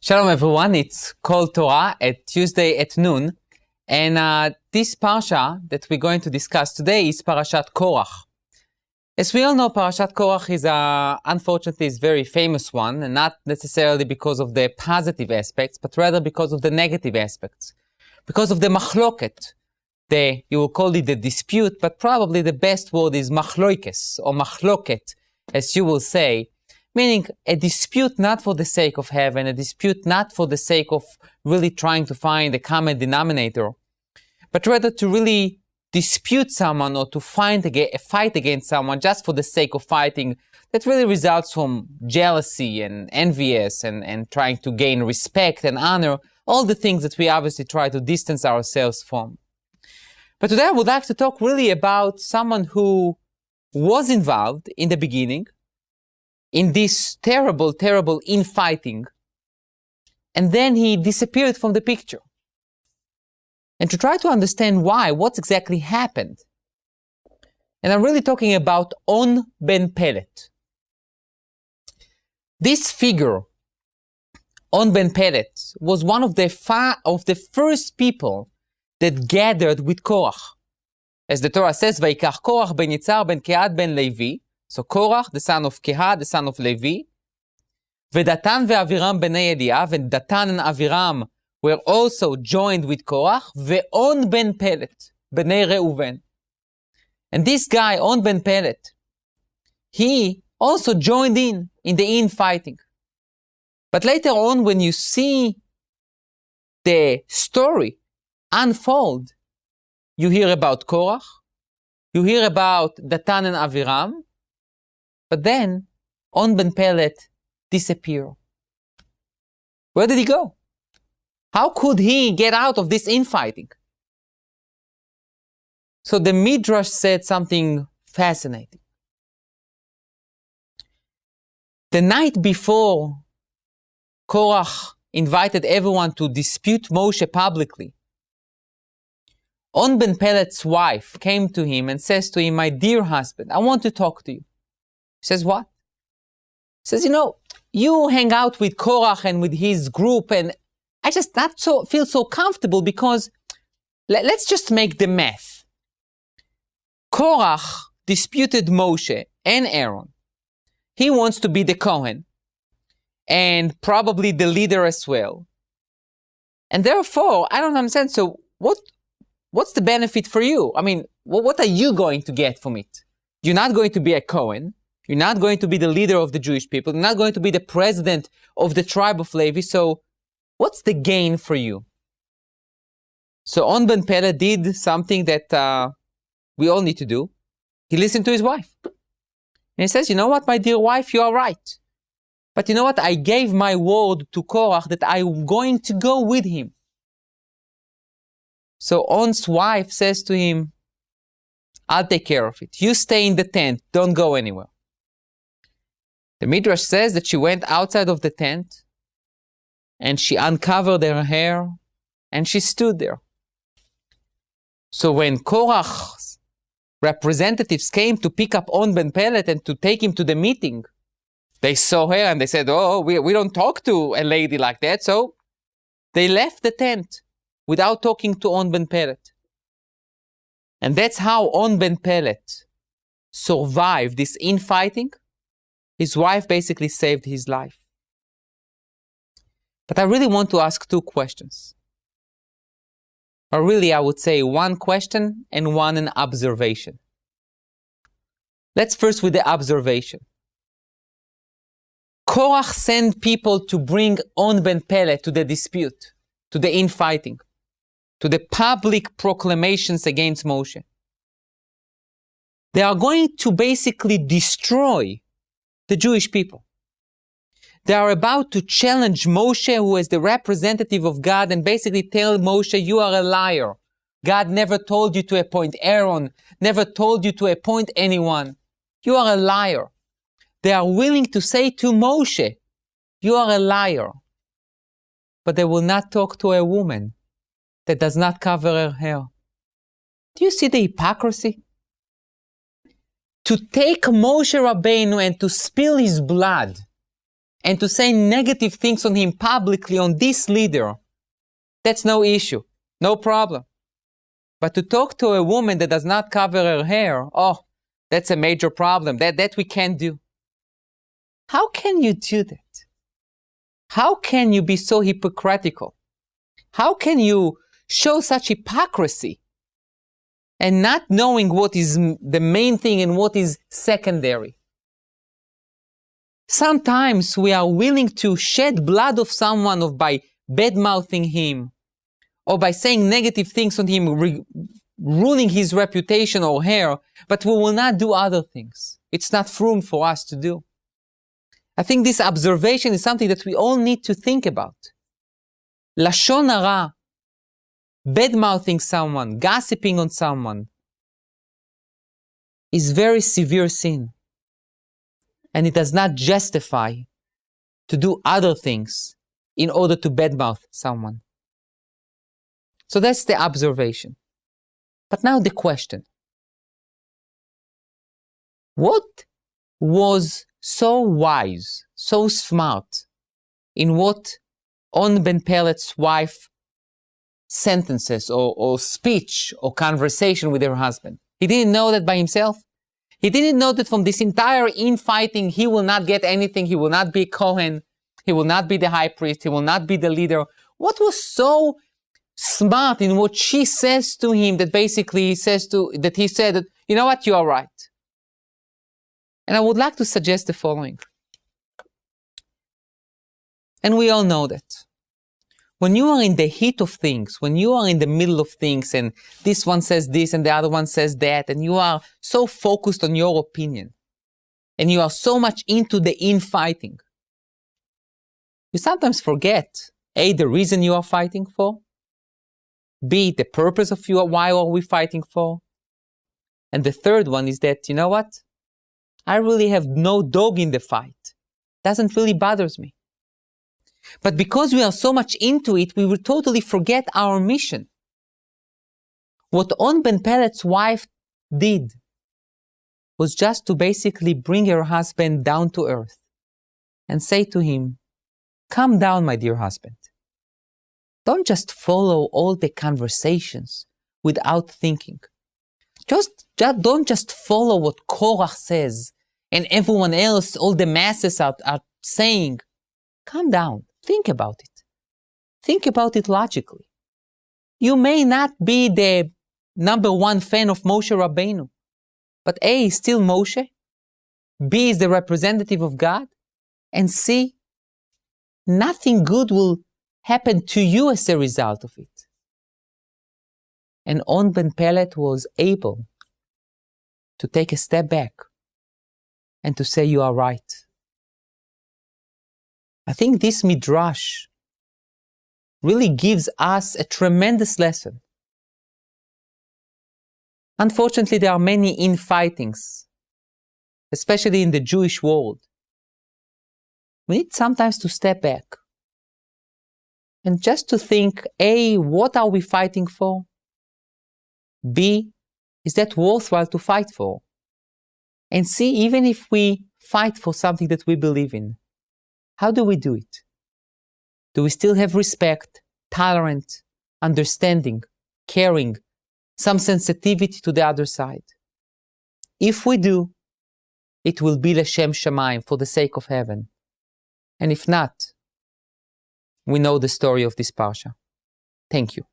Shalom everyone, it's called Torah at Tuesday at noon, and this parsha that we're going to discuss today is Parashat Korach. As we all know, Parashat Korach is unfortunately a very famous one, and not necessarily because of the positive aspects, but rather because of the negative aspects. Because of the machloket, you will call it the dispute, but probably the best word is machloikes, or machloket, as you will say, meaning a dispute not for the sake of heaven, a dispute not for the sake of really trying to find a common denominator, but rather to really dispute someone or to fight against someone just for the sake of fighting, that really results from jealousy and envious and trying to gain respect and honor, all the things that we obviously try to distance ourselves from. But today I would like to talk really about someone who was involved in the beginning in this terrible infighting, and then he disappeared from the picture. And to try to understand why, what exactly happened. And I'm really talking about On ben Pelet. This figure, On ben Pelet, was one of the first people that gathered with Korach. As the Torah says, Vaikach Korach ben Yitzhar ben Kehat ben Levi. So Korach, the son of Kehat, the son of Levi, Datan ve'Aviram b'nei Eliyav, and Datan and Aviram were also joined with Korach, ve'On ben Pelet, b'nei Reuven. And this guy, On ben Pelet, he also joined in the infighting. But later on, when you see the story unfold, you hear about Korach, you hear about Datan and Aviram, but then On ben Pelet disappeared. Where did he go? How could he get out of this infighting? So the Midrash said something fascinating. The night before Korach invited everyone to dispute Moshe publicly, On ben Pelet's wife came to him and says to him, "My dear husband, I want to talk to you." He says, "What?" He says, you hang out with Korach and with his group, and I just feel so comfortable because let's just make the math. Korach disputed Moshe and Aaron. He wants to be the Kohen and probably the leader as well. And therefore, I don't understand. So what's the benefit for you? I mean, what are you going to get from it? You're not going to be a Kohen. You're not going to be the leader of the Jewish people. You're not going to be the president of the tribe of Levi. So what's the gain for you? So On ben Pelet did something that we all need to do. He listened to his wife. And he says, "You know what, my dear wife, you are right. But you know what? I gave my word to Korach that I'm going to go with him." So On's wife says to him, "I'll take care of it. You stay in the tent. Don't go anywhere." The Midrash says that she went outside of the tent and she uncovered her hair and she stood there. So when Korach's representatives came to pick up On ben Pelet and to take him to the meeting, they saw her and they said, "Oh, we don't talk to a lady like that." So they left the tent without talking to On ben Pelet. And that's how On ben Pelet survived this infighting. His wife basically saved his life. But I really want to ask two questions. Or really, I would say one question and an observation. Let's first with the observation. Korach sent people to bring On ben Pelet to the dispute, to the infighting, to the public proclamations against Moshe. They are going to basically destroy the Jewish people. They are about to challenge Moshe, who is the representative of God, and basically tell Moshe, "You are a liar. God never told you to appoint Aaron, never told you to appoint anyone. You are a liar." They are willing to say to Moshe, "You are a liar." But they will not talk to a woman that does not cover her hair. Do you see the hypocrisy? To take Moshe Rabbeinu and to spill his blood and to say negative things on him publicly, on this leader, that's no issue, no problem. But to talk to a woman that does not cover her hair, oh, that's a major problem. That we can't do. How can you do that? How can you be so hypocritical? How can you show such hypocrisy and not knowing what is the main thing and what is secondary? Sometimes we are willing to shed blood of someone by bad-mouthing him or by saying negative things on him, ruining his reputation or hair, but we will not do other things. It's not room for us to do. I think this observation is something that we all need to think about. Lashon hara, bad-mouthing someone, gossiping on someone, is very severe sin. And it does not justify to do other things in order to badmouth someone. So that's the observation. But now the question. What was so wise, so smart in what On Ben Pelet's wife sentences or speech or conversation with her husband? He didn't know that by himself. He didn't know that from this entire infighting he will not get anything. He will not be Kohen. He will not be the high priest. He will not be the leader. What was so smart in what she says to him that basically he said that, you know what, you are right. And I would like to suggest the following. And we all know that. When you are in the heat of things, when you are in the middle of things and this one says this and the other one says that, and you are so focused on your opinion, and you are so much into the infighting, you sometimes forget, A, the reason you are fighting for, B, the purpose of why are we fighting for, and the third one is that, you know what? I really have no dog in the fight. Doesn't really bothers me. But because we are so much into it, we will totally forget our mission. What On Ben Pelet's wife did was just to basically bring her husband down to earth and say to him, calm down, my dear husband. Don't just follow all the conversations without thinking. Don't just follow what Korach says and everyone else, all the masses are saying. Calm down. Think about it. Think about it logically. You may not be the number one fan of Moshe Rabbeinu, but A is still Moshe, B is the representative of God, and C, nothing good will happen to you as a result of it. And On Ben Pelet was able to take a step back and to say, you are right. I think this midrash really gives us a tremendous lesson. Unfortunately, there are many infightings, especially in the Jewish world. We need sometimes to step back and just to think, A, what are we fighting for? B, is that worthwhile to fight for? And C, even if we fight for something that we believe in, how do we do it? Do we still have respect, tolerant, understanding, caring, some sensitivity to the other side? If we do, it will be L'Shem Shamayim, for the sake of heaven. And if not, we know the story of this parsha. Thank you.